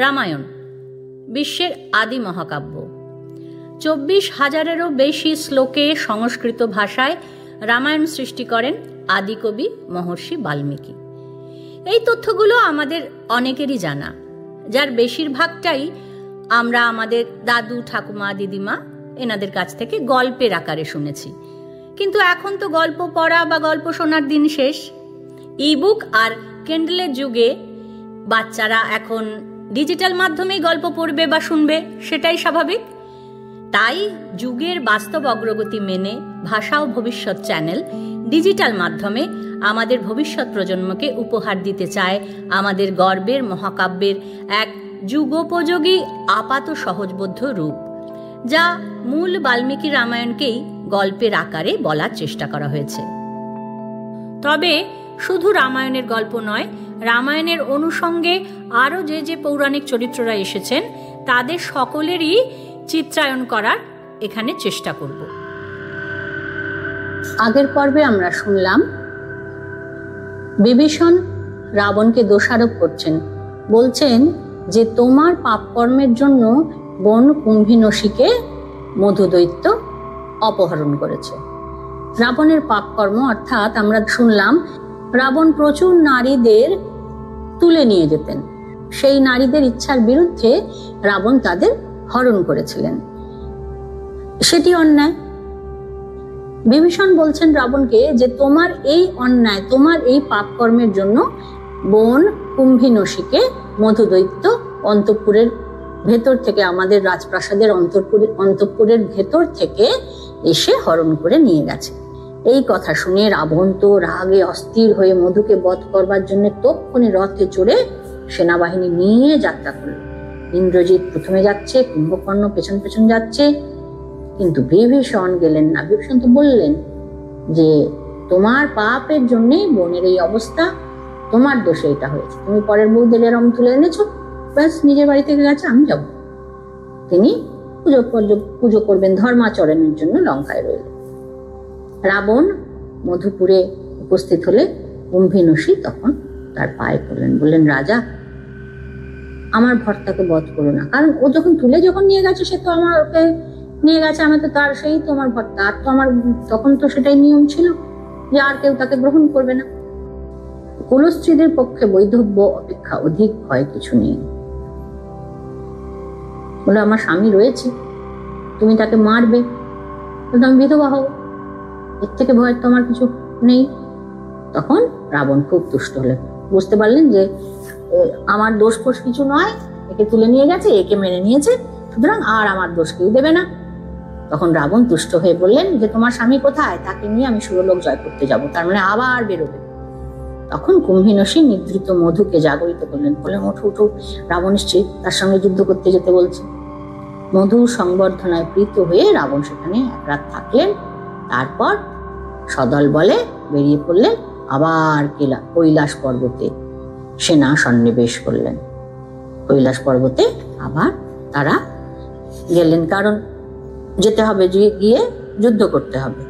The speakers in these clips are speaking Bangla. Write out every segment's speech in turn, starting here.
রামায়ণ বিশ্বের আদি মহাকাব্য। 24,000-এরও বেশি শ্লোকে সংস্কৃত ভাষায় রামায়ণ সৃষ্টি করেন আদিকবি মহর্ষি বাল্মীকি। এই তথ্যগুলো আমাদের অনেকেরই জানা, যার বেশিরভাগটাই আমরা আমাদের দাদু, ঠাকুমা, দিদিমা এনাদের কাছ থেকে গল্পের আকারে শুনেছি। কিন্তু এখন তো গল্প পড়া বা গল্প শোনার দিন শেষ। ইবুক আর কেন্ডলের যুগে বাচ্চারা এখন ডিজিটাল মাধ্যমেই গল্প পড়বে বা শুনবে, সেটাই স্বাভাবিক। তাই যুগের বাস্তব অগ্রগতি মেনে ভাষা ও ভবিষ্যৎ চ্যানেল ডিজিটাল মাধ্যমে আমাদের ভবিষ্যৎ প্রজন্মকে উপহার দিতে চায় আমাদের গর্বের মহাকাব্যের এক যুগোপযোগী আপাত সহজবোধ্য রূপ, যা মূল বাল্মীকি রামায়ণকেই গল্পের আকারে বলার চেষ্টা করা হয়েছে। তবে শুধু রামায়ণের গল্প নয়, রামায়ণের অনুষঙ্গে আরও যে পৌরাণিক চরিত্ররা এসেছেন তাদের সকলেরই চিত্রায়ন করার এখানে চেষ্টা করব। আগের পর্বে আমরা শুনলাম বিভীষণ রাবণকে দোষারোপ করছেন, বলছেন যে তোমার পাপকর্মের জন্য বন কুম্ভিনসীকে মধুদৈত্য অপহরণ করেছে। রাবণের পাপকর্ম অর্থাৎ আমরা শুনলাম রাবণ প্রচুর নারীদের তুলে নিয়ে যেতেন, সেই নারীদের ইচ্ছার বিরুদ্ধে রাবণ তাদের হরণ করেছিলেন, সেটি অন্যায়। বিভীষণ বলছেন রাবণকে যে তোমার এই অন্যায়, তোমার এই পাপকর্মের জন্য বন কুম্ভিনসীকে মধুদৈত্য অন্তঃপুরের ভেতর থেকে, আমাদের রাজপ্রাসাদের অন্তঃপুরের ভেতর থেকে এসে হরণ করে নিয়ে গেছে। এই কথা শুনে রাবণ তো রাগে অস্থির হয়ে মধুকে বধ করবার জন্য তক্ষণে রথে চড়ে সেনাবাহিনী নিয়ে যাত্রা করল। ইন্দ্রজিৎ প্রথমে যাচ্ছে, কুম্ভকর্ণ পেছন পেছন যাচ্ছে, কিন্তু বিভীষণ গেলেন না। বিভীষণ তো বললেন যে তোমার পাপের জন্যই বনের এই অবস্থা, তোমার দোষে এটা হয়েছে, তুমি পরের বউদের এরম তুলে এনেছো, ব্যাস নিজের বাড়ি থেকে গেছে, আমি যাব। তিনি পুজো করবেন ধর্মাচরণের জন্য লঙ্কায় রইলেন। রাবণ মধুপুরে উপস্থিত হলে কুম্ভিনসী তখন তার পায়ে পড়লেন, বললেন রাজা আমার ভর্তাকে বধ করো না, কারণ ও যখন নিয়ে গেছে সে তো আমাকে নিয়ে গেছে, আমি তো তার সেই তো আমার ভর্তা, আর তো আমার তখন তো সেটাই নিয়ম ছিল যে আর কেউ তাকে গ্রহণ করবে না। কুলস্ত্রীদের পক্ষে বৈধব্য অপেক্ষা অধিক ভয় কিছু নেই। বলে আমার স্বামী রয়েছে, তুমি তাকে মারবে, আমি বিধবা হব, এর থেকে ভয় তো আমার কিছু নেই। তখন রাবণ খুব তুষ্ট হলেন, বুঝতে পারলেন যে আমার দোষ ফোষ কিছু নয়, একে তুলে নিয়ে গেছে, একে মেনে নিয়েছে, সুতরাং আর আমার দোষ কেউ দেবে না। তখন রাবণ তুষ্ট হয়ে বললেন যে তোমার স্বামী কোথায়, তাকে নিয়ে আমি সুরলোক জয় করতে যাব, তার মানে আবার বেরোবে। তখন কুম্ভিনসী নিদ্রিত মধুকে জাগরিত করলেন, বললেন ওঠো উঠো, রাবণ এসছে, তার সঙ্গে যুদ্ধ করতে যেতে বলছে। মধু সংবর্ধনায় প্রীত হয়ে রাবণ সেখানে এক রাত থাকলেন, তারপর সদল বলে বেরিয়ে পড়লেন, আবার কৈলাস পর্বতে সেনা সন্নিবেশ করলেন। কৈলাস পর্বতে আবার তারা গেলেন, কারণ যেতে হবে, গিয়ে যুদ্ধ করতে হবে।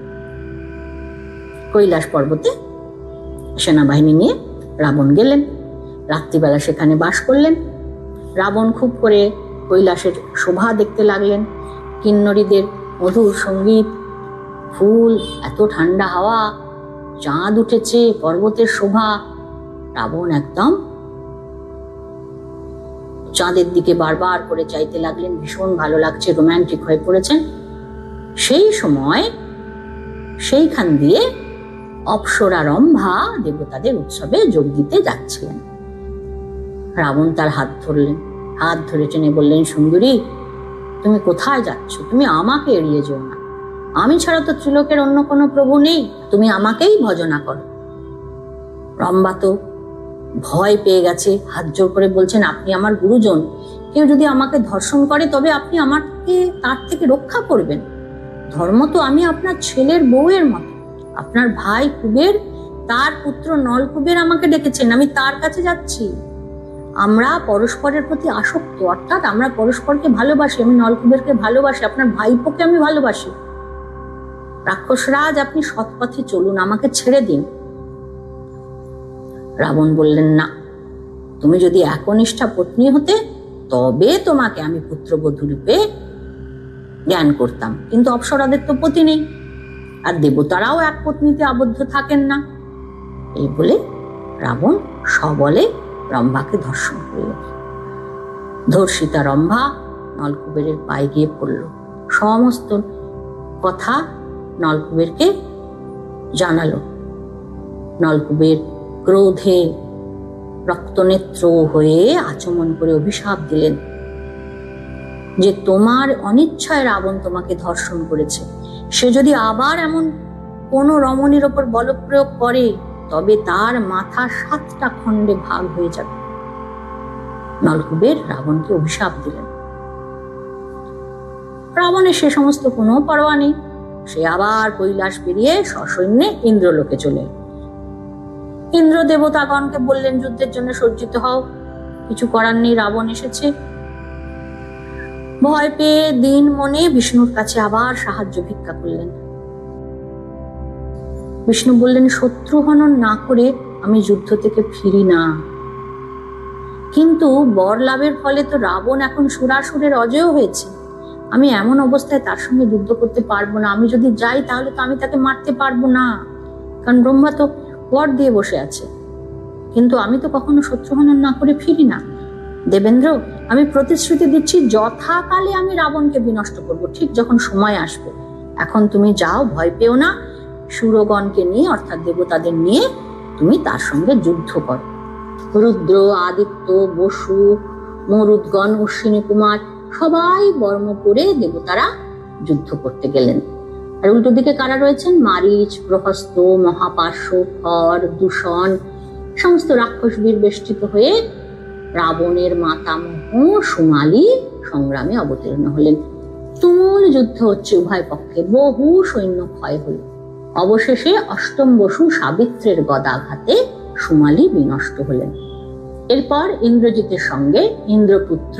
কৈলাস পর্বতে সেনাবাহিনী নিয়ে রাবণ গেলেন, রাত্রিবেলা সেখানে বাস করলেন। রাবণ খুব করে কৈলাসের শোভা দেখতে লাগলেন, কিন্নরীদের মধুর সঙ্গীত, ফুল, এত ঠান্ডা হাওয়া, চাঁদ উঠেছে, পর্বতের শোভা। রাবণ একদম চাঁদের দিকে বারবার করে চাইতে লাগলেন, ভীষণ ভালো লাগছে, রোমান্টিক হয়ে পড়েছেন। সেই সময় সেইখান দিয়ে অপ্সরা রম্ভা দেবতাদের উৎসবে যোগ দিতে যাচ্ছিলেন। রাবণ তার হাত ধরলেন, হাত ধরে টেনে বললেন, সুন্দরী তুমি কোথায় যাচ্ছ, তুমি আমাকে এড়িয়ে যেও না, আমি ছাড়া তো ত্রিলোকের অন্য কোনো প্রভু নেই, তুমি আমাকেই ভজনা করো। রম্ভা তো ভয় পেয়ে গেছে, হাত জোর করে বলছেন আপনি আমার গুরুজন, কেউ যদি আমাকে ধর্ষণ করে তবে আপনি আমাকে তার থেকে রক্ষা করবেন। ধর্ম তো আমি আপনার ছেলের বউয়ের মতো, আপনার ভাই কুবের, তার পুত্র নলকুবের আমাকে ডেকেছেন, আমি তার কাছে যাচ্ছি। আমরা পরস্পরের প্রতি আসক্ত, অর্থাৎ আমরা পরস্পরকে ভালোবাসি, আমি নলকুবেরকে ভালোবাসি, আপনার ভাইপোকে আমি ভালোবাসি। রাক্ষসরাজ আপনি সৎপথে চলুন, আমাকে ছেড়ে দিন। রাবণ বললেন না, তুমি যদি একনিষ্ঠা পত্নী হতে তবে তোমাকে আমি পুত্রবধূ রূপে জ্ঞান করতাম। কিন্তু অপ্সরাদের তো পতি নেই, আর দেবতারাও এক পত্নীতে আবদ্ধ থাকেন না। এই বলে রাবণ সবলে রম্ভাকে ধর্ষণ করল। ধর্ষিতা রম্ভা নলকুবেরের পায়ে গিয়ে পড়ল। সমস্ত কথা নলকুবেরকে জানালো। নলকুবের ক্রোধে রক্তনেত্র হয়ে আচমন করে অভিশাপ দিলেন যে তোমার অনিচ্ছায় রাবণ তোমাকে ধর্ষণ করেছে। সে যদি আবার এমন কোন রমণীর ওপর বলপ্রয়োগ করে তবে তার মাথা 7টা খণ্ডে ভাগ হয়ে যাবে। নলকুবের রাবণকে অভিশাপ দিলেন। রাবণের সে সমস্ত কোনো পরোয়া নেই। সে আবার কৈলাস পেরিয়ে সসৈন্যে ইন্দ্রলোকে চলে। ইন্দ্র দেবতাগণকে বললেন যুদ্ধের জন্য সজ্জিত হও, কিছু করার নেই, রাবণ এসেছে। ভয় পেয়ে দিন মনে বিষ্ণুর কাছে আবার সাহায্য ভিক্ষা করলেন। বিষ্ণু বললেন, শত্রু হনন না করে আমি যুদ্ধ থেকে ফিরি না, কিন্তু বর লাভের ফলে তো রাবণ এখন সুরাসুরের অজেয় হয়েছে। আমি এমন অবস্থায় তার সঙ্গে যুদ্ধ করতে পারবো না। আমি যদি যাই তাহলে তো আমি তাকে মারতে পারবো না, কারণ ব্রহ্মা তো বর দিয়ে বসে আছে। কিন্তু আমি তো কখনো শত্রু হনন না করে ফিরি না। দেবেন্দ্র, আমি প্রতিশ্রুতি দিচ্ছি যথাকালে আমি রাবণকে বিনষ্ট করব, ঠিক যখন সময় আসবে। এখন তুমি যাও, ভয় পেও না। সুরগণকে নিয়ে অর্থাৎ দেবতাদের নিয়ে তুমি তার সঙ্গে যুদ্ধ করো। রুদ্র, আদিত্য, বসু, মরুদ্গণ, অশ্বিনী কুমার সবাই বর্ম পরে দেবতারা যুদ্ধ করতে গেলেন। আর উল্টো দিকে কারা রয়েছেন? মারীচ, প্রহস্ত, মহাপার্শ্ব, খর, দূষণ সমস্ত রাক্ষস বীর বেষ্টিত হয়ে রাবণের মাতামহ সুমালী সংগ্রামে অবতীর্ণ হলেন। তুমুল যুদ্ধ হচ্ছে উভয় পক্ষে, বহু সৈন্য ক্ষয় হল। অবশেষে অষ্টম বসু সাবিত্রের গদাঘাতে সুমালী বিনষ্ট হলেন। এরপর ইন্দ্রজিতের সঙ্গে ইন্দ্রপুত্র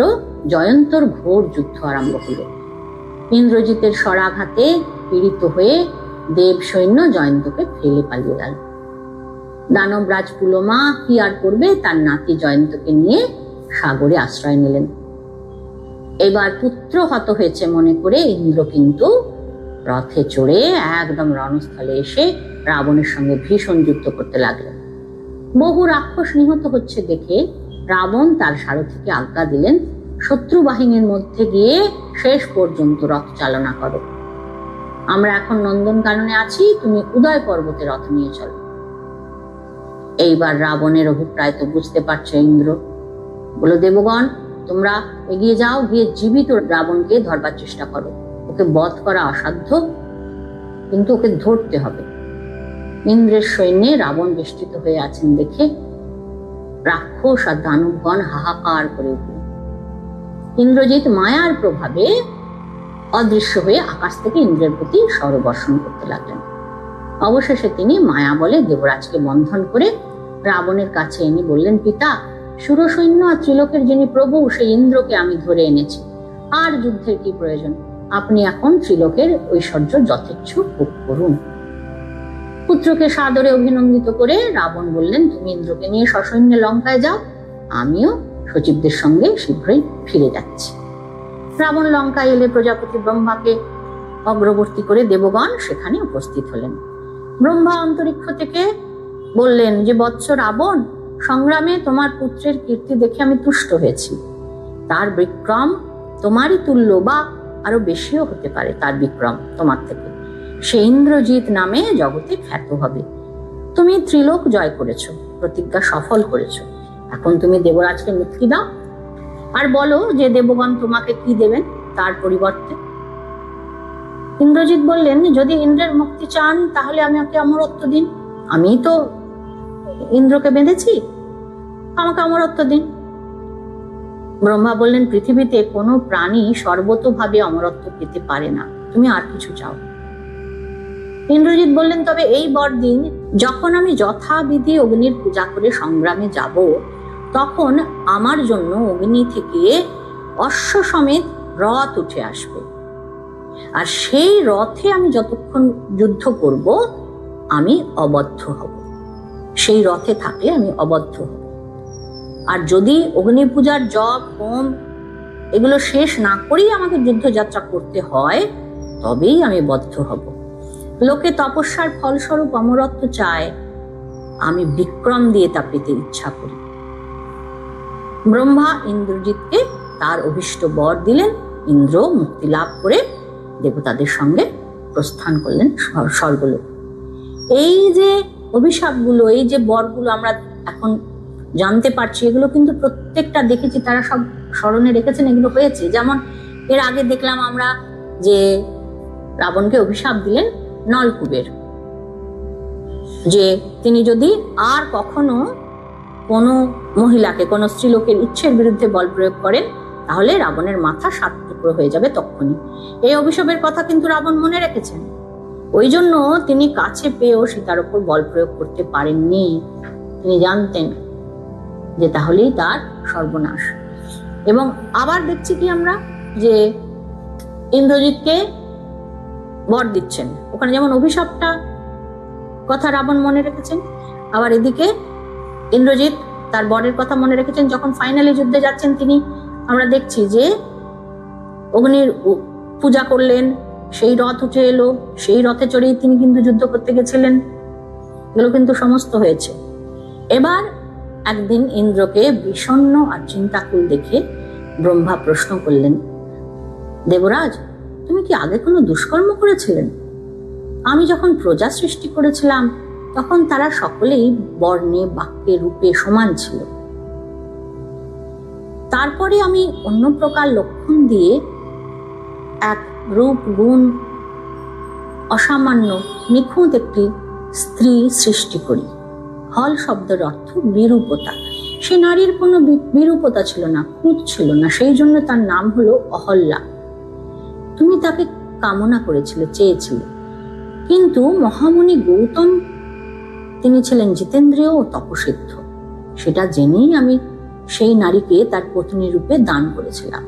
জয়ন্তর ঘোর যুদ্ধ আরম্ভ হল। ইন্দ্রজিতের শরাঘাতে পীড়িত হয়ে দেব সৈন্য জয়ন্তকে ফেলে পালিয়ে গেল। দানবরাজ পুলমা কি আর করবে, তার নাতি জয়ন্তকে নিয়ে সাগরে আশ্রয় নিলেন। এবার পুত্র হত হয়েছে মনে করে ইন্দ্র কিন্তু রথে চড়ে একদম রণস্থলে এসে রাবণের সঙ্গে ভীষণ যুদ্ধ করতে লাগলেন। বহু রাক্ষস নিহত হচ্ছে দেখে রাবণ তার সারথীকে আজ্ঞা দিলেন, শত্রু বাহিনীর মধ্যে গিয়ে শেষ পর্যন্ত রথ চালনা করো। আমরা এখন নন্দনকাননে আছি, তুমি উদয় পর্বতে রথ নিয়ে চলো। এইবার রাবণের অভিপ্রায় তো বুঝতে পারছে ইন্দ্র। বলো, দেবগণ তোমরা এগিয়ে যাও, গিয়ে জীবিত রাবণকে ধরবার চেষ্টা করো। ওকে বধ করা অসাধ্য, কিন্তু ওকে ধরতে হবে। ইন্দ্রের সৈন্যে রাবণ বেষ্টিত হয়ে আছেন দেখে রাক্ষস আর দানবগণ হাহাকার করে উঠল। ইন্দ্রজিৎ মায়ার প্রভাবে অদৃশ্য হয়ে আকাশ থেকে ইন্দ্রের প্রতি স্বরবর্ষণ করতে লাগলেন। অবশেষে তিনি মায়া বলে দেবরাজকে বন্ধন করে রাবণের কাছে এনে বললেন, পিতা, সুরসৈন্য আর ত্রিলোকের যিনি প্রভু সেই ইন্দ্রকে আমি ধরে এনেছি। আর যুদ্ধের কি প্রয়োজন? আপনি এখন ত্রিলোকের ঐশ্বর্য যথেচ্ছ ভোগ করুন। পুত্রকে সাদরে অভিনন্দিত করে রাবণ বললেন, তুমি ইন্দ্রকে নিয়ে সসৈন্যে লঙ্কায় যাও, আমিও সচিবদের সঙ্গে শীঘ্রই ফিরে যাচ্ছি। রাবণ লঙ্কায় এলে প্রজাপতি ব্রহ্মাকে অগ্রবর্তী করে দেবগণ সেখানে উপস্থিত হলেন। ব্রহ্মা অন্তরিক্ষ থেকে বললেন যে, বৎস রাবণ, সংগ্রামে তোমার পুত্রের কীর্তি দেখে আমি তুষ্ট হয়েছি। তার বিক্রম তোমারই তুল্য বা আরো বেশিও হতে পারে। তার বিক্রম তোমার থেকে, সে ইন্দ্রজিৎ নামে জগতে খ্যাত হবে। তুমি ত্রিলোক জয় করেছো, প্রতিজ্ঞা সফল করেছো। এখন তুমি দেবরাজকে মুক্তি দাও আর বলো যে দেবগণ তোমাকে কি দেবেন তার পরিবর্তে। ইন্দ্রজিৎ বললেন, যদি ইন্দ্রের মুক্তি চান তাহলে আমাকে অমরত্ব দিন। আমি তো ইন্দ্রকে বেঁধেছি, আমাকে অমরত্ব দিন। ব্রহ্মা বললেন, পৃথিবীতে কোনো প্রাণী সর্বতোভাবে অমরত্ব পেতে পারে না, তুমি আর কিছু চাও। ইন্দ্রজিৎ বললেন, তবে এই বরদিন, যখন আমি যথাবিধি অগ্নির পূজা করে সংগ্রামে যাব, তখন আমার জন্য অগ্নি থেকে অশ্ব সমেত রথ উঠে আসবে, আর সেই রথে আমি যতক্ষণ যুদ্ধ করব আমি অবদ্ধ হব। সেই রথে থাকলে আমি অবদ্ধ হব। আর যদি অগ্নি পূজার জপ, হোম এগুলো শেষ না করেই আমাকে যুদ্ধযাত্রা করতে হয়, তবেই আমি বদ্ধ হব। লোকে তপস্যার ফলস্বরূপ অমরত্ব চায়, আমি বিক্রম দিয়ে তা পেতে ইচ্ছা করি। ব্রহ্মা ইন্দ্রজিৎকে তার অভীষ্ট বর দিলেন। ইন্দ্র মুক্তি লাভ করে দেবতাদের সঙ্গে প্রস্থান করলেন স্বর্গলোক। এই যে অভিশাপগুলো, এই যে বরগুলো আমরা এখন জানতে পারছি, এগুলো কিন্তু প্রত্যেকটা দেখেছি তারা সব স্মরণে রেখেছেন, এগুলো হয়েছে। যেমন এর আগে দেখলাম আমরা যে রাবণকে অভিশাপ দিলেন নলকূপের, যে তিনি যদি আর কখনো কোনো মহিলাকে, কোনো স্ত্রীলোকের ইচ্ছের বিরুদ্ধে বল প্রয়োগ করেন, তাহলে রাবণের মাথা 7 টুকরো হয়ে যাবে তক্ষুনি। এই অভিশাপের কথা কিন্তু রাবণ মনে রেখেছেন, ওই জন্য তিনি কাছে পেয়েও সীতার উপর বল প্রয়োগ করতে পারেননি। তিনি জানতেন যে তাহলেই তার সর্বনাশ। এবং আবার দেখছি কি আমরা, যে ইন্দ্রজিৎকে বর দিচ্ছেন, ওখানে যেমন অভিশাপটা কথা রাবণ মনে রেখেছেন, আবার এদিকে ইন্দ্রজিৎ তার বরের কথা মনে রেখেছেন। যখন ফাইনালি যুদ্ধে যাচ্ছেন, তিনি আমরা দেখছি যে অগ্নির পূজা করলেন, সেই রথ উঠে এলো, সেই রথে চড়েই তিনি কিন্তু যুদ্ধ করতে গেছিলেন। এগুলো কিন্তু সমস্ত হয়েছে। এবার একদিন ইন্দ্রকে বিষণ্ণ আর চিন্তাকুল দেখে ব্রহ্মা প্রশ্ন করলেন, দেবরাজ, তুমি কি আগে কোনো দুষ্কর্ম করেছিলেন? আমি যখন প্রজা সৃষ্টি করেছিলাম, তখন তারা সকলেই বর্ণে, বাক্যে, রূপে সমান ছিল। তারপরে আমি অন্য প্রকার লক্ষণ দিয়ে এক রূপ, গুণ, অসামান্য, নিখুঁত একটি স্ত্রী সৃষ্টি করি। হল শব্দের অর্থ বিরূপতা। সে নারীর কোনো বিরূপতা ছিল না, খুঁত ছিল না, সেই জন্য তার নাম হলো অহল্যা। তুমি তাকে কামনা করেছিলে, চেয়েছিলে, কিন্তু মহামুনি গৌতম, তিনি ছিলেন জিতেন্দ্রিয় ও তপসিদ্ধ। সেটা জেনেই আমি সেই নারীকে তার পত্নী রূপে দান করেছিলাম।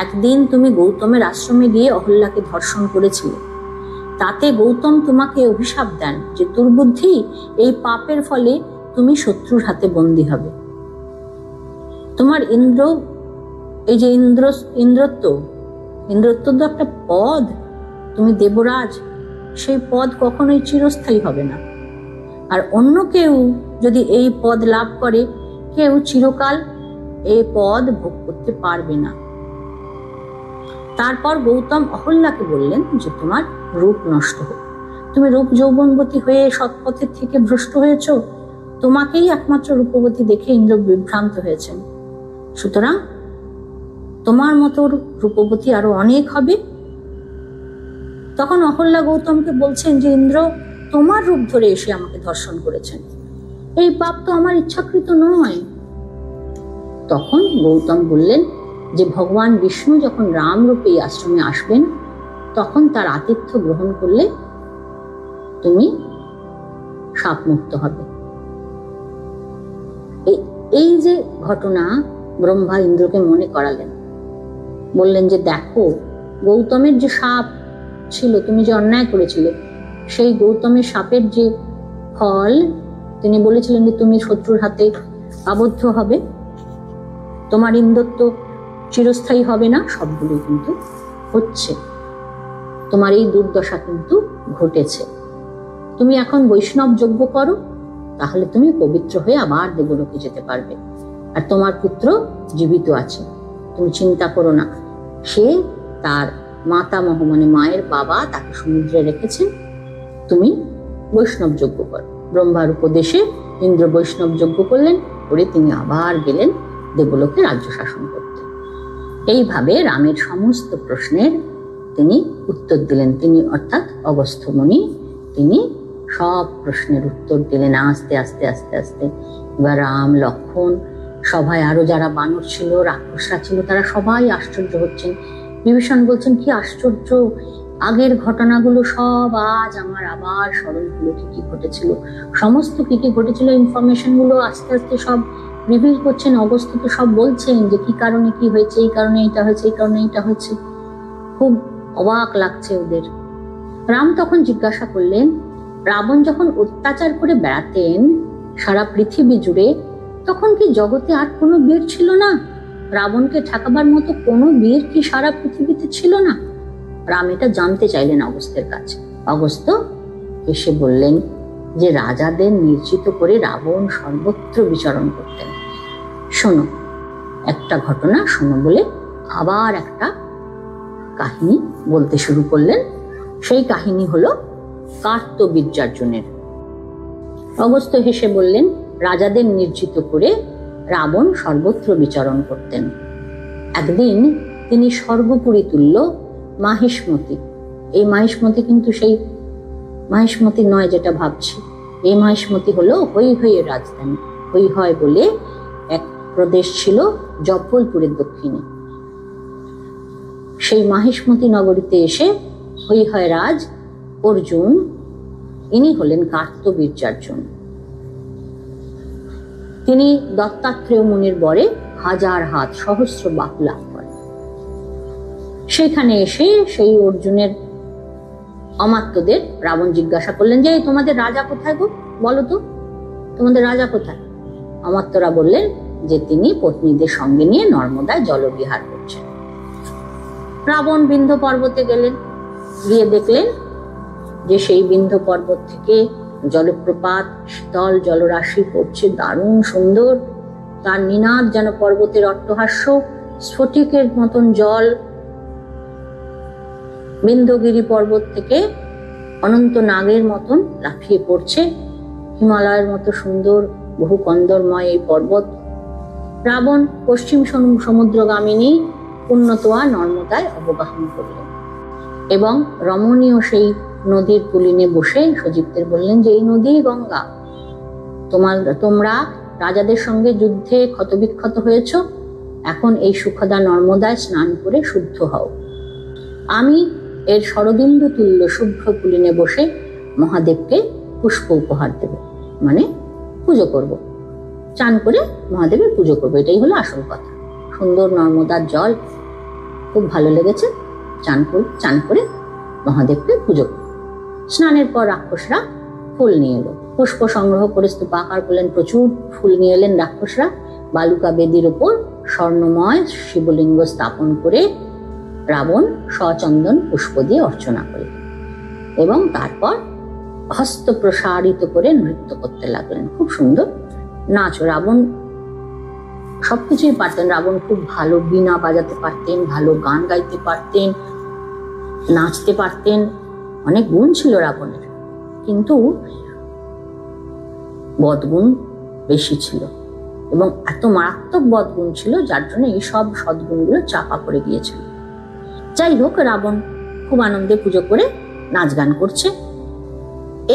একদিন তুমি গৌতমের আশ্রমে গিয়ে অহল্যাকে ধর্ষণ করেছিলে। তাতে গৌতম তোমাকে অভিশাপ দেন যে দুর্বুদ্ধি, এই পাপের ফলে তুমি শত্রুর হাতে বন্দী হবে। তোমার এই যে ইন্দ্রত্ব তো একটা পদ, তুমি দেবরাজ, সেই পদ কখনোই চিরস্থায়ী হবে না। আর অন্য কেউ যদি এই পদ লাভ করে, কেউ চিরকাল এই পদ ভোগ করতে পারবে না। তারপর গৌতম অহল্যাকে বললেন যে তোমার রূপ নষ্ট হোক, তুমি রূপ যৌবনবতী হয়ে সৎপথের থেকে ভ্রষ্ট হয়েছ, তোমাকেই একমাত্র রূপবতী দেখে ইন্দ্র বিভ্রান্ত হয়েছেন। সুতরাং তোমার মতো রূপবতী আরো অনেক হবে। তখন অহল্যা গৌতমকে বলছেন যে ইন্দ্র তোমার রূপ ধরে এসে আমাকে ধর্ষণ করেছেন, এই পাপ তো আমার ইচ্ছাকৃত নয়। তখন গৌতম বললেন যে ভগবান বিষ্ণু যখন রাম রূপে এই আশ্রমে আসবেন, তখন তার আতিথ্য গ্রহণ করলে তুমি শাপ মুক্ত হবে। এই যে ঘটনা ব্রহ্মা ইন্দ্রকে মনে করালেন, বললেন যে দেখো, গৌতমের যে শাপ ছিল, তুমি যে অন্যায় করেছিলে, সেই গৌতমের শাপের যে ফল, তিনি বলেছিলেন যে তুমি শত্রুর হাতে আবদ্ধ হবে, তোমার ইন্দ্রত্ব চিরস্থায়ী হবে না, সবগুলো কিন্তু হচ্ছে। তোমার এই দুর্দশা কিন্তু ঘটেছে। তুমি এখন বৈষ্ণব যজ্ঞ করো, তাহলে তুমি পবিত্র হয়ে আবার দেবলোকে যেতে পারবে। আর তোমার পুত্র জীবিত আছে, তুমি চিন্তা করো না। সে তার মাতামহ, মানে মায়ের বাবা, তাকে সমুদ্রে রেখেছেন, তুমি বৈষ্ণব যজ্ঞ করো। ব্রহ্মার উপদেশে ইন্দ্র বৈষ্ণব যজ্ঞ করলেন, করে তিনি আবার গেলেন দেবলোকে রাজ্য শাসন করতে। এইভাবে রামের সমস্ত প্রশ্নের তিনি উত্তর দিলেন। তিনি অর্থাৎ অগস্ত্য মুনি, তিনি সব প্রশ্নের উত্তর দিলেন আস্তে আস্তে আস্তে আস্তে। এবার রাম, লক্ষ্মণ, সভায় আরো যারা বানর ছিল, রাক্ষসরা ছিল, তারা সবাই আশ্চর্য হচ্ছেন। বিভীষণ বলছেন, কি আশ্চর্য, আগের ঘটনাগুলো সব আজ আমার আবার স্মরণ হলো, কি কি ঘটেছিল, সমস্ত কি কি ঘটেছিল ইনফরমেশন গুলো আস্তে আস্তে সব রিভিল করছেন। অগস্ত্য তো সব বলছেন যে কি কারণে কি হয়েছে, এই কারণে এটা হয়েছে, এই কারণে এটা হয়েছে। খুব অবাক লাগছে ওদের। রাম তখন জিজ্ঞাসা করলেন, রাবণ যখন অত্যাচার করে বেড়াতেন সারা পৃথিবী জুড়ে, তখন কি জগতে আর কোনো বীর ছিল না? রাবণকে ঠেকাবার মতো কোনো বীর কি সারা পৃথিবীতে ছিল না? রাম এটা জানতে চাইলেন অগস্ত্যের কাছে। অগস্ত্য এসে বললেন যে রাজাদের নির্জিত করে রাবণ সর্বত্র বিচরণ করতেন। শোনো, একটা ঘটনা শোনো বলে আবার একটা কাহিনী বলতে শুরু করলেন। সেই কাহিনী হলো কার্তবীর্যার্জুনের। অগস্ত্য হেসে বললেন, রাজাদের নির্জিত করে রাবণ সর্বত্র বিচরণ করতেন। একদিন তিনি স্বর্গপুরী তুল্য মাহিষ্মতি, এই মাহিষ্মতি কিন্তু সেই মাহিষ্মতি নয় যেটা ভাবছি, এই মাহিষ্মতি হলো হৈহয়ের রাজধানী। হৈহয় বলে এক প্রদেশ ছিল জব্বলপুরের দক্ষিণে। সেই মাহিষ্মতি নগরীতে এসে হৈহয় রাজ অর্জুন, ইনি হলেন কার্তবীর্যার্জুন। তিনি দত্তাত্রেয় মুনির বরে 1000 হাত সহস্র বাহু লাভ করেন। সেখানে এসে সেই অর্জুনের অমাত্যদের রাবণ জিজ্ঞাসা করলেন যে তোমাদের রাজা কোথায় গো, বলো তো তোমাদের রাজা কোথায়? অমাত্যরা বললেন যে তিনি পত্নীদের সঙ্গে নিয়ে নর্মদায় জলবিহার করছেন। রাবণ বিন্ধ্য পর্বতে গেলেন, গিয়ে দেখলেন যে সেই বিন্ধ্য পর্বত থেকে জলপ্রপাত, শীতল জলরাশি পড়ছে, দারুণ সুন্দর। তার নিনাদ যেন পর্বতের অট্টহাস্য, স্ফটিকের মতন জল বিন্ধ্যগিরি পর্বত থেকে অনন্ত নাগের মতন লাফিয়ে পড়ছে। হিমালয়ের মতো সুন্দর বহু কন্দরময় এই পর্বত। রাবণ পশ্চিম সমুদ্রগামিনী পুণ্যতোয়া নর্মদায় অবগাহন করলেন এবং রমণীয় সেই নদীর পুলিনে বসে সজীবদের বললেন যে এই নদী গঙ্গা, তোমরা রাজাদের সঙ্গে যুদ্ধে ক্ষতবিক্ষত হয়েছ, এখন এই সুখদা নর্মদায় স্নান করে শুদ্ধ হও। আমি এর শরদিন্দু তুল্য শুভ্র পুলিনে বসে মহাদেবকে পুষ্প উপহার দেব, মানে পুজো করব, চান করে মহাদেবের পুজো করবো। এটাই হলো আসল কথা। সুন্দর নর্মদার জল খুব ভালো লেগেছে, চান করে মহাদেবকে পুজো করব। স্নানের পর রাক্ষসরা ফুল নিয়ে এলো, পুষ্প সংগ্রহ করে স্তূপাকার করলেন, প্রচুর ফুল নিয়ে এলেন রাক্ষসরা। বালুকা বেদির উপর স্বর্ণময় শিবলিঙ্গ স্থাপন করে রাবণ সচন্দন পুষ্প দিয়ে অর্চনা করলেন এবং তারপর হস্ত প্রসারিত করে নৃত্য করতে লাগলেন। খুব সুন্দর নাচ। রাবণ সবকিছুই পারতেন। রাবণ খুব ভালো বীণা বাজাতে পারতেন, ভালো গান গাইতে পারতেন, নাচতে পারতেন, অনেক গুণ ছিল রাবণের, কিন্তু বদগুণ বেশি ছিল এবং এত মারাত্মক বদগুণ ছিল যার জন্য এই সব সদ্গুণগুলো চাপা পড়ে গিয়েছিল। যাই হোক, রাবণ খুব আনন্দে পুজো করে নাচ গান করছে।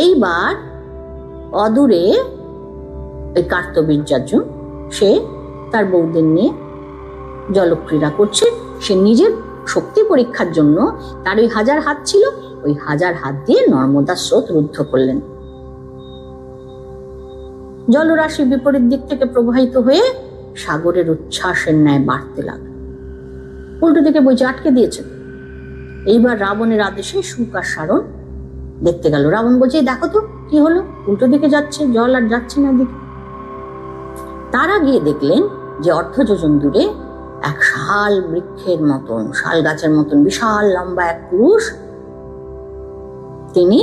এইবার অদূরে ওই কার্তবীর্যার্জুন, সে তার বউদের নিয়ে জলক্রীড়া করছে। সে নিজের শক্তি পরীক্ষার জন্য তার ওই 1000 হাত ছিল, ওই 1000 হাত দিয়ে নর্মদার স্রোত রুদ্ধ করলেন। জলরাশি বিপরীত দিক থেকে প্রবাহিত হয়ে সাগরের উচ্ছ্বাসের ন্যায় বাড়তে লাগলো। উল্টো দিকে বইছে আটকে দিয়েছে। এইবার রাবণের আদেশে শুক আর সারণ দেখতে গেল। রাবণ বলছে দেখো তো কি হলো, উল্টো দিকে যাচ্ছে জল, আর যাচ্ছে না দিকে। তারা গিয়ে দেখলেন যে অর্ধযোজন দূরে এক শাল বৃক্ষের মতন, শাল গাছের মতন বিশাল লম্বা এক পুরুষ, তিনি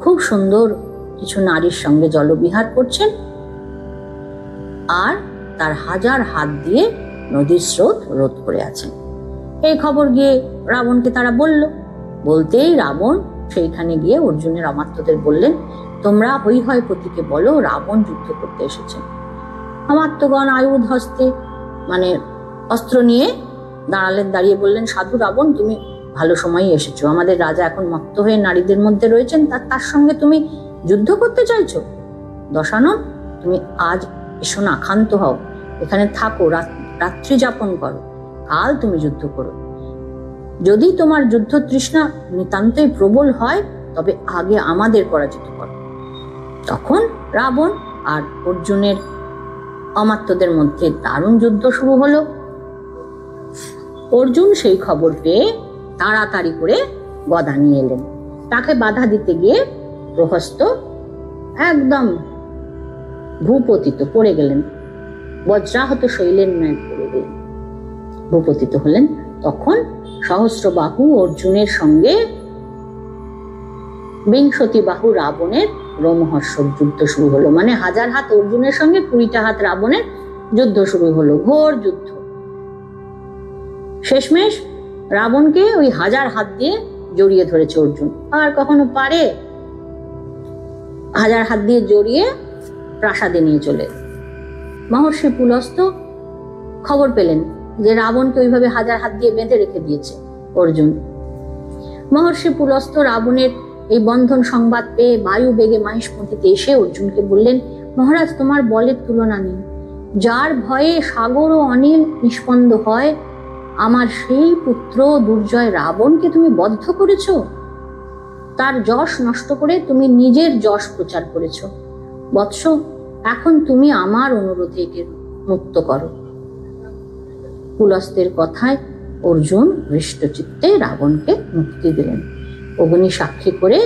খুব সুন্দর কিছু নারীর সঙ্গে জলবিহার করছেন আর তার 1000 হাত দিয়ে নদীর স্রোত রোধ করে আছেন। এই খবর গিয়ে রাবণকে তারা বলতেই রাবণ সেইখানে গিয়ে অর্জুনের অমাত্যদের বললেন, তোমরা হৈহয়পতিকে বলো রাবণ যুদ্ধ করতে এসেছেন। অমাত্যগণ আয়ুধ হস্তে, মানে অস্ত্র নিয়ে দাঁড়ালেন। দাঁড়িয়ে বললেন, সাধু রাবণ, তুমি ভালো সময়ই এসেছো। আমাদের রাজা এখন মত্ত হয়ে নারীদের মধ্যে রয়েছেন, তার সঙ্গে তুমি যুদ্ধ করতে চাইছো? দশানন, তুমি আজ এসো না, ক্ষান্ত হও, এখানে থাকো, রাত্রি যাপন করো, কাল তুমি যুদ্ধ করো। যদি তোমার যুদ্ধ তৃষ্ণা নিতান্তই প্রবল হয় তবে আগে আমাদের পরাজিত করো। তখন রাবণ আর অর্জুনের অমাত্যদের মধ্যে দারুণ যুদ্ধ শুরু হলো। অর্জুন সেই খবর পেয়ে তাড়াতাড়ি করে গদা নিয়ে এলেন। তাকে বাধা দিতে গিয়ে প্রহস্ত একদম ভূপতিত পড়ে গেলেন, বজ্রাহত শৈলের ন্যায় পড়ে ভূপতিত হলেন। তখন সহস্রবাহু অর্জুনের সঙ্গে বিংশতি বাহু রাবণের রোমহর্ষক যুদ্ধ শুরু হলো। মানে 1000 হাত অর্জুনের সঙ্গে 20টা হাত রাবণের যুদ্ধ শুরু হলো, ঘোর যুদ্ধ। শেষমেশ রাবণকে ওই 1000 হাত দিয়ে জড়িয়ে ধরেছে অর্জুন। আর কখনো পারে 1000 হাত দিয়ে জড়িয়ে প্রাসাদে নিয়ে চলে। মহর্ষি পুলস্ত্য খবর পেলেন যে রাবণকে ওইভাবে 1000 হাত দিয়ে বেঁধে রেখে দিয়েছে অর্জুন। মহর্ষি পুলস্ত্য রাবণের এই বন্ধন সংবাদ পেয়ে বায়ু বেগে মাহিষ্মতিতে এসে অর্জুনকে বললেন, মহারাজ, তোমার বলের তুলনা নেই। যার ভয়ে সাগর ও অনিল নিষ্পন্দ হয়, আমার সেই পুত্র দুর্জয় রাবণকে তুমি বদ্ধ করেছ। তার যশ নষ্ট করে তুমি নিজের যশ প্রচার করেছ। বৎস, এখন তুমি আমার অনুরোধে একে মুক্ত করো। পুলস্ত্যের কথায় অর্জুন হৃষ্টচিত্তে রাবণকে মুক্তি দিলেন। অগ্নি সাক্ষী করে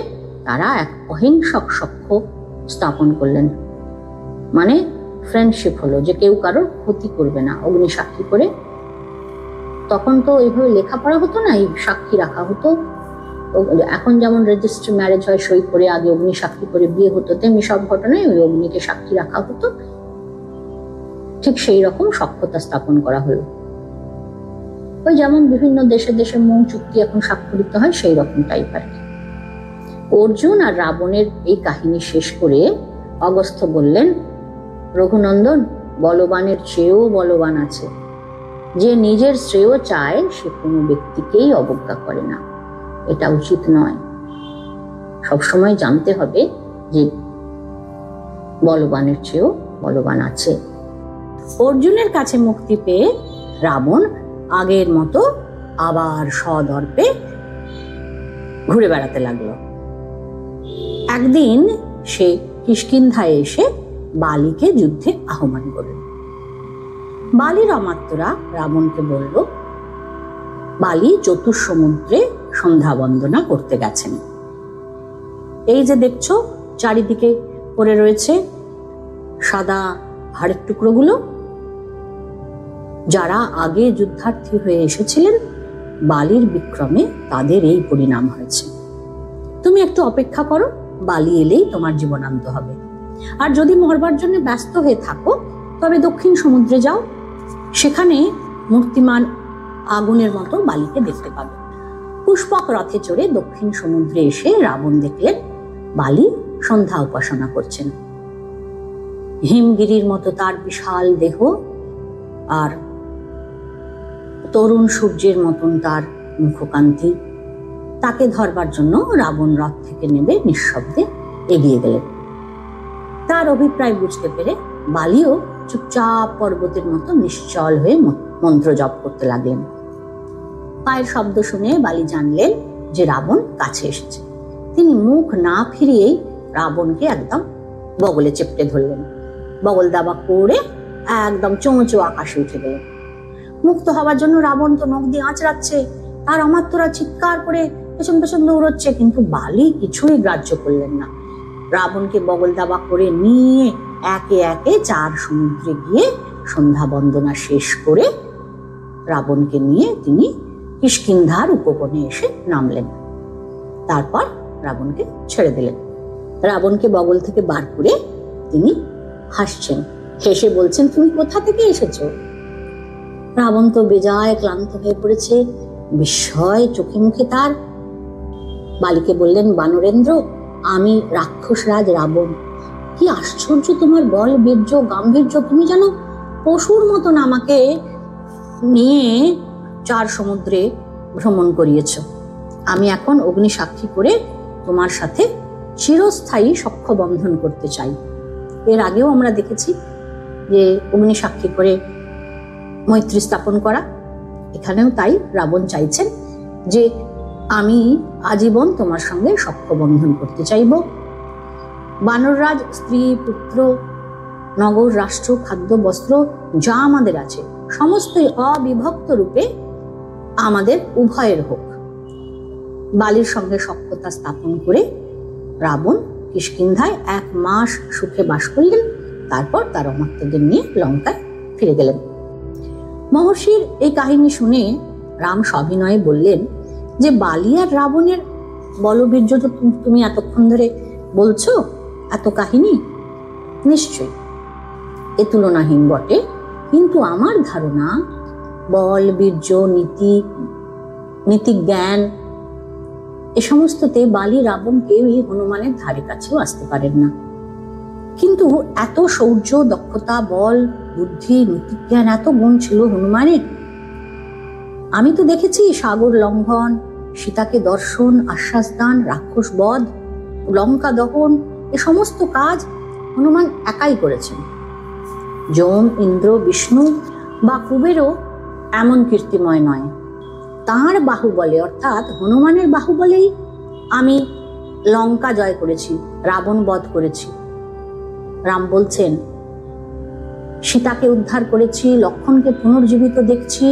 তারা এক অহিংসক সখ্য স্থাপন করলেন। মানে ফ্রেন্ডশিপ হলো, যে কেউ কারোর ক্ষতি করবে না। অগ্নি সাক্ষী করে, তখন তো এইভাবে লেখাপড়া হতো না, এই সাক্ষী রাখা হতো। এখন যেমন রেজিস্ট্রি ম্যারেজ হয় সই করে, আগে অগ্নি সাক্ষী করে বিয়ে হতো, তেমনি সব ঘটনায় ওই অগ্নিকে সাক্ষী রাখা হতো। ঠিক সেই রকম সখ্যতা স্থাপন করা হলো। ওই যেমন বিভিন্ন দেশে দেশে মৌ চুক্তি এখন স্বাক্ষরিত হয়, সেই রকম টাইপ আর কি। অর্জুন আর রাবণের এই কাহিনী শেষ করে অগস্ত্য বললেন, রঘুনন্দন, বলবানের চেয়েও বলবান আছে। যে নিজের শ্রেয় চায় সে কোনো ব্যক্তিকেই অবজ্ঞা করে না। এটা উচিত নয়। সবসময় জানতে হবে যে বলবানের চেয়েও বলবান আছে। অর্জুনের কাছে মুক্তি পেয়ে রাবণ আগের মতো আবার সদর্পে ঘুরে বেড়াতে লাগলো। একদিন সে কিষ্কিন্ধায় এসে বালিকে যুদ্ধে আহ্বান করল। বালির অমাত্যরা রাবণকে বলল, বালি চতুর্সমুদ্রে সন্ধ্যা বন্দনা করতে গেছেন। এই যে দেখছো চারিদিকে পড়ে রয়েছে সাদা হাড়ের টুকরোগুলো, যারা আগে যুদ্ধার্থী হয়ে এসেছিলেন, বালির বিক্রমে তাদের এই পরিণাম হয়েছে। তুমি একটু অপেক্ষা করো, বালি এলেই তোমার জীবনান্ত হবে। আর যদি মরবার জন্য ব্যস্ত হয়ে থাকো, তবে দক্ষিণ সমুদ্রে যাও, সেখানে মূর্তিমান আগুনের মতো বালিকে দেখতে পাবে। পুষ্পক রথে চড়ে দক্ষিণ সমুদ্রে এসে রাবণ দেখলেন বালি সন্ধ্যা উপাসনা করছেন। হিমগিরির মতো তার বিশাল দেহ, আর তরুণ সূর্যের মতন তার মুখকান্তি। তাকে ধরবার জন্য রাবণ রথ থেকে নেমে নিঃশব্দে এগিয়ে গেলেন। তার অভিপ্রায় বুঝতে পেরে বালিও চুপচাপ পর্বতের মতো নিশ্চল হয়ে মন্ত্র জপ করতে লাগলেন। পায়ের শব্দ শুনে বালি জানলেন যে রাবণ কাছে এসেছে। তিনি মুখ না ফিরিয়েই রাবণকে একদম বগলে চেপটে ধরলেন। বগল দাবা করে একদম চোঁচো আকাশে উঠে গেলেন। মুক্ত হওয়ার জন্য রাবণ তো নখ দিয়ে আঁচড়াচ্ছে, তার অমাত্যরা চিৎকার করে পেছন পেছন দৌড়চ্ছে, কিন্তু বালি কিছুই গ্রাহ্য করলেন না। রাবণকে বগল দাবা করে নিয়ে একে একে 4 সমুদ্রে গিয়ে সন্ধ্যা বন্দনা শেষ করে রাবণকে নিয়ে তিনি কিষ্কিন্ধার উপবনে এসে নামলেন। তারপর রাবণকে ছেড়ে দিলেন। রাবণকে বগল থেকে বার করে তিনি হাসছেন, হেসে বলছেন, তুমি কোথা থেকে এসেছো? রাবণ তো বেজায় ক্লান্ত হয়ে পড়েছে, বিস্ময় চোখে মুখে তার। বালিকে বললেন, বানরেন্দ্র, আমি রাক্ষসরাজ রাবণ। কি আশ্চর্য তোমার বল, বীর্য, গাম্ভীর্য! তুমি যেন পশুর মতন আমাকে নিয়ে 4 সমুদ্রে ভ্রমণ করিয়েছ। আমি এখন অগ্নি সাক্ষী করে তোমার সাথে চিরস্থায়ী সখ্য বন্ধন করতে চাই। এর আগেও আমরা দেখেছি যে অগ্নি সাক্ষী করে মৈত্রী স্থাপন করা। এখানেও তাই রাবণ চাইছেন যে আমি আজীবন তোমার সঙ্গে সখ্য বন্ধন করতে চাইব। বানররাজ, স্ত্রী, পুত্র, নগর, রাষ্ট্র, খাদ্য, বস্ত্র যা আমাদের আছে সমস্তই অবিভক্ত রূপে আমাদের উভয়ের হোক। বালির সঙ্গে সখ্যতা স্থাপন করে রাবণ কিষ্কিন্ধায় 1 মাস সুখে বাস করলেন। তারপর তার অমাত্যদের নিয়ে লঙ্কায় ফিরে গেলেন। মহর্ষির এই কাহিনী শুনে রাম সবিনয়ে বললেন যে বালি আর রাবণের বলবীর্য তো তুমি এতক্ষণ ধরে বলছো, এত কাহিনী, নিশ্চয়ই এ তুলনাহীন বটে, কিন্তু আমার ধারণা বল, বীর্য, নীতি জ্ঞান এ সমস্ততে বালি রাবণ কেউই হনুমানের ধারে কাছেও আসতে পারেন না। কিন্তু এত শৌর্য, দক্ষতা, বল, বুদ্ধি, নীতিজ্ঞান, এত গুণ ছিল হনুমানের। আমি তো দেখেছি সাগর লঙ্ঘন, সীতাকে দর্শন, আশ্বাস দান, রাক্ষস বধ, লঙ্কা দহন, এ সমস্ত কাজ হনুমান একাই করেছেন। যম, ইন্দ্র, বিষ্ণু বা কুবেরও এমন কীর্তিময় নয়। তাঁর বাহুবলে, অর্থাৎ হনুমানের বাহুবলেই আমি লঙ্কা জয় করেছি, রাবণ বধ করেছি। রাম বলছেন, সীতাকে উদ্ধার করেছি, লক্ষ্মণকে পুনর্জীবিত দেখছি,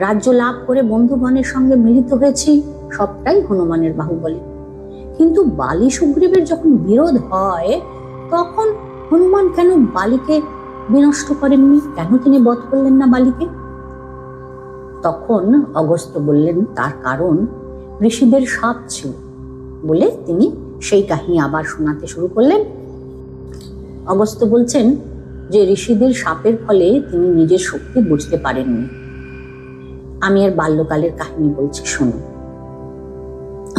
রাজ্য লাভ করে বন্ধুগণের সঙ্গে মিলিত হয়েছি, সবটাই হনুমানের বাহুবলে। কিন্তু বালি সুগ্রীবের যখন বিরোধ হয়, তখন হনুমান কেন বালিকে বিনষ্ট করেননি? কেন তিনি বধ করলেন না বালিকে? তখন অগস্ত্য বললেন তার কারণ ঋষিদের শাপ ছিল বলে তিনি সেই কাহিনী আবার শোনাতে শুরু করলেন। অগস্ত্য বলছেন যে ঋষিদের শাপের ফলে তিনি নিজের শক্তি বুঝতে পারেননি। আমি আর বাল্যকালের কাহিনী বলছি, শুনুন।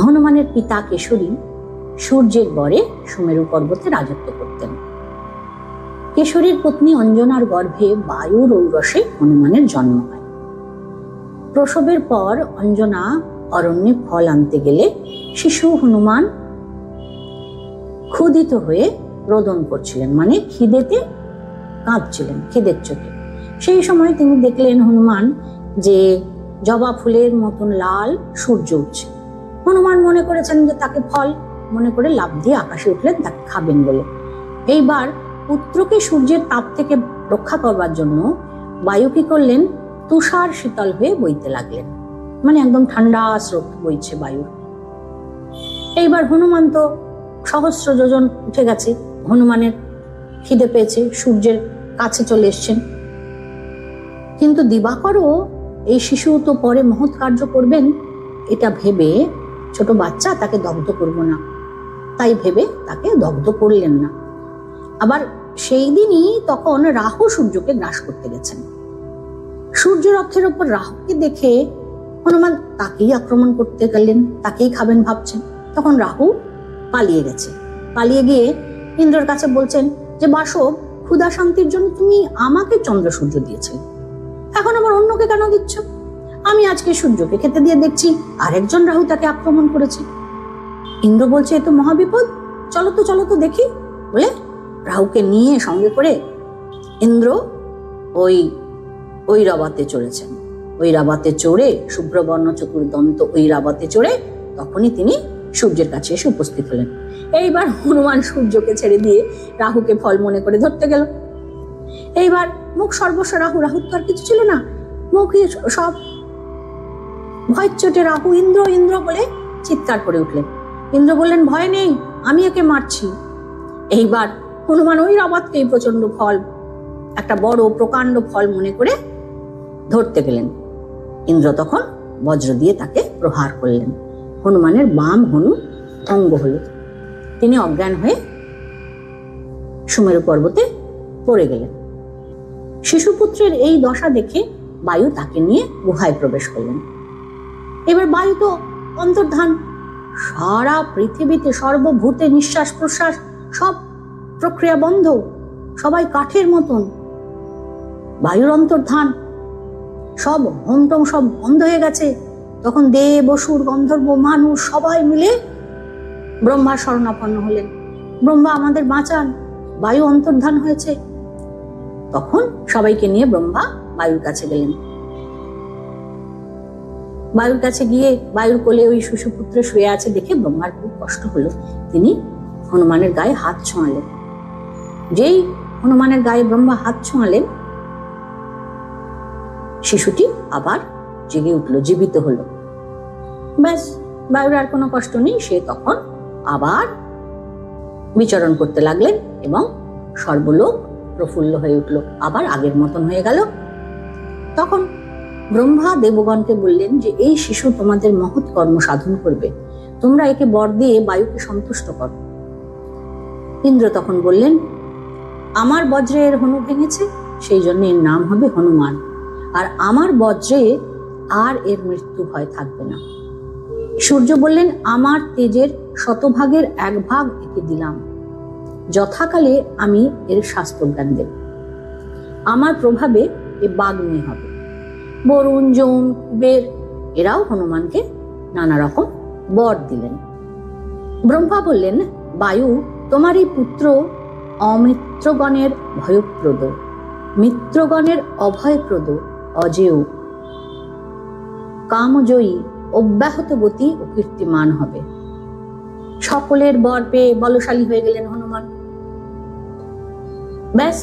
হনুমানের পিতা কেশরী সূর্যের বরে সুমেরু পর্বতে রাজত্ব করতেন। কেশরীর পত্নী অঞ্জনার গর্ভে বায়ুর ঔরসে হনুমানের জন্ম হয়। প্রসবের পর অঞ্জনা অরণ্যে ফল আনতে গেলে শিশু হনুমান ক্ষুধিত হয়ে রোদন করছিলেন, মানে খিদেতে কাঁদছিলেন, খিদের চোটে। সেই সময় তিনি দেখলেন হনুমান যে জবা ফুলের মতন লাল সূর্য উঠছে। হনুমান মনে করেছেন যে তাকে ফল মনে করে লাফ দিয়ে আকাশে উঠলেন তাকে খাবেন বলে। এইবার পুত্রকে সূর্যের তাপ থেকে রক্ষা করবার জন্য বায়ু কি করলেন, তুষার শীতল হয়ে বইতে লাগলেন, মানে একদম ঠান্ডা স্রোত বইছে বায়ুর। এইবার হনুমান তো সহস্র যোজন উঠে গেছে, হনুমানের খিদে পেয়েছে, সূর্যের কাছে চলে এসছেন। কিন্তু দিবাকরও এই শিশু তো পরে মহৎ কার্য করবেন এটা ভেবে, ছোট বাচ্চা, তাকে দগ্ধ করব না, তাই ভেবে তাকে দগ্ধ করলেন না। আবার সেই দিনই তখন রাহু সূর্যকে গ্রাস করতে গেছেন। সূর্য রথের ওপর রাহুকে দেখে হনুমান তাকেই আক্রমণ করতে গেলেন, তাকেই খাবেন ভাবছেন। তখন রাহু পালিয়ে গেছে। পালিয়ে গিয়ে ইন্দ্রর কাছে বলছেন যে বাসব, ক্ষুধা শান্তির জন্য তুমি আমাকে চন্দ্র সূর্য দিয়েছে, এখন আবার অন্যকে কেন দিচ্ছ? আমি আজকে সূর্যকে খেতে দিয়ে দেখছি আরেকজন রাহু তাকে আক্রমণ করেছে। ইন্দ্র বলছে এ তো মহাবিপদ, চলো তো দেখি বলে রাহুকে নিয়ে সঙ্গে করে ইন্দ্র ওই রাবাতে চড়েছেন। ওই রাবাতে চড়ে, শুভ্রবর্ণ চতুর্দন্ত ওই রাবাতে চড়ে তখনই তিনি সূর্যের কাছে এসে উপস্থিত হলেন। এইবার হনুমান সূর্যকে ছেড়ে দিয়ে রাহুকে ফল মনে করে ধরতে গেল। এইবার মুখ সর্বস্ব রাহু, রাহুর তো আর কিছু ছিল না, মুখে সব ভয় চোটে রাহু ইন্দ্র ইন্দ্র বলে চিৎকার করে উঠলেন। ইন্দ্র বললেন ভয় নেই, আমি একে মারছি। এইবার হনুমান ওই রাবাতকেই প্রচন্ড ফল, একটা বড় প্রকাণ্ড ফল মনে করে ধরতে গেলেন। ইন্দ্র তখন বজ্র দিয়ে তাকে প্রহার করলেন। হনুমানের বাম হনু ভঙ্গ হল, তিনি অজ্ঞান হয়ে সুমেরু পর্বতে পড়ে গেলেন। শিশুপুত্রের এই দশা দেখে বায়ু তাকে নিয়ে গুহায় প্রবেশ করলেন। এবার বায়ু তো অন্তর্ধান, সারা পৃথিবীতে সর্বভূতে নিঃশ্বাস প্রশ্বাস সব প্রক্রিয়া বন্ধ, সবাই কাঠের মতন, বায়ুর অন্তর্ধান, সব হোমটম সব বন্ধ হয়ে গেছে। তখন দেব, অসুর, গন্ধর্ব, মানুষ সবাই মিলে ব্রহ্মার শরণাপন্ন হলেন। ব্রহ্মা আমাদের বাঁচান, বায়ু অন্তর্ধান হয়েছে। তখন সবাইকে নিয়ে ব্রহ্মা বায়ুর কাছে গেলেন। বায়ুর কাছে গিয়ে বায়ুর কোলে ওই শিশুপুত্র শুয়ে আছে দেখে ব্রহ্মার খুব কষ্ট হলো। তিনি হনুমানের গায়ে হাত ছোঁয়ালেন। যেই হনুমানের গায়ে ব্রহ্মা হাত ছোঁয়ালেন, শিশুটি আবার জেগে উঠল, জীবিত হলো। ব্যাস, বায়ুর আর কোনো কষ্ট নেই। সে তখন আবার বিচরণ করতে লাগলেন এবং সর্বলোক প্রফুল্ল হয়ে উঠল, আবার আগের মতন হয়ে গেল। তখন ব্রহ্মা দেবগণকে বললেন যে এই শিশু তোমাদের মহৎ কর্ম সাধন করবে, তোমরা একে বর দিয়ে বায়ুকে সন্তুষ্ট করো। ইন্দ্র তখন বললেন, আমার বজ্রে এর হনু ভেঙেছে, সেই জন্য এর নাম হবে হনুমান, আর আমার বজ্রে আর এর মৃত্যু ভয় থাকবে না। সূর্য বললেন, আমার তেজের 100 1 ভাগ একে দিলাম, যথাকালে আমি এর শাস্ত্রজ্ঞান দেব, আমার প্রভাবে এ বাগ্মী হবে। বরুণ, যম, কুবের এরাও হনুমানকে নানা রকম বর দিলেন। ব্রহ্মা বললেন, বায়ু, তোমার এই পুত্র অমিত্রগণের ভয়প্রদ, মিত্রগণের অভয়প্রদ, অজেয়, কামজয়ী, অব্যাহতগতি ও কীর্তিমান হবে। সকলের বর পেয়ে বলশালী হয়ে গেলেন হনুমান। ব্যাস,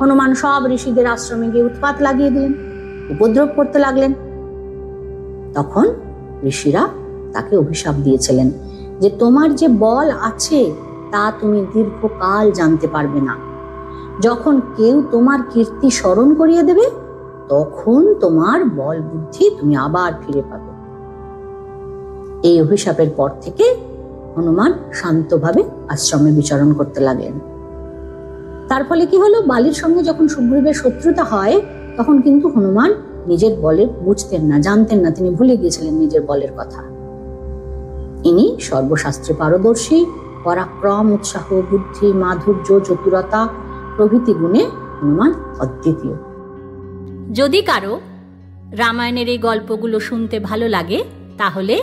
হনুমান সব ঋষিদের আশ্রমে গিয়ে উৎপাত লাগিয়ে দিলেন, উপদ্রব করতে লাগলেন। তখন ঋষিরা তাকে অভিশাপ দিয়েছিলেন যে তোমার যে বল আছে তা তুমি দীর্ঘকাল জানতে পারবে না। যখন কেউ তোমার কীর্তি স্মরণ করিয়ে দেবে, তখন তোমার বল বুদ্ধি তুমি আবার ফিরে পাবে। এই অভিশাপের পর থেকে হনুমান শান্তভাবে আশ্রমে বিচরণ করতে লাগলেন। তার ফলে কি হলো, বালির সঙ্গে যখন সুগ্রীবের শত্রুতা হয়, তখন কিন্তু হনুমান নিজের বলের বুঝতেন না, জানতেন না, তিনি ভুলে গিয়েছিলেন নিজের বলের কথা। ইনি সর্বশাস্ত্রে পারদর্শী, পরাক্রম, উৎসাহ, বুদ্ধি, মাধুর্য, চতুরতা প্রভৃতি গুণে হনুমান অদ্বিতীয়। যদি কারো রামায়ণের এই গল্পগুলো শুনতে ভালো লাগে, তাহলে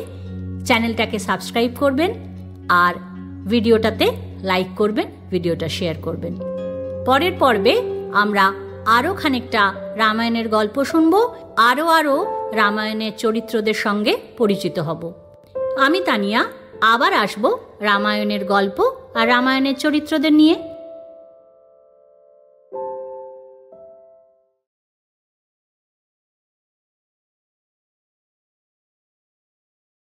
চ্যানেলটাকে সাবস্ক্রাইব করবেন আর ভিডিওটাতে লাইক করবেন, ভিডিওটা শেয়ার করবেন। পরের পর্বে আমরা আরও খানিকটা রামায়ণের গল্প শুনব, আরও রামায়ণের চরিত্রদের সঙ্গে পরিচিত হব। আমি তানিয়া আবার আসব রামায়ণের গল্প আর রামায়ণের চরিত্রদের নিয়ে।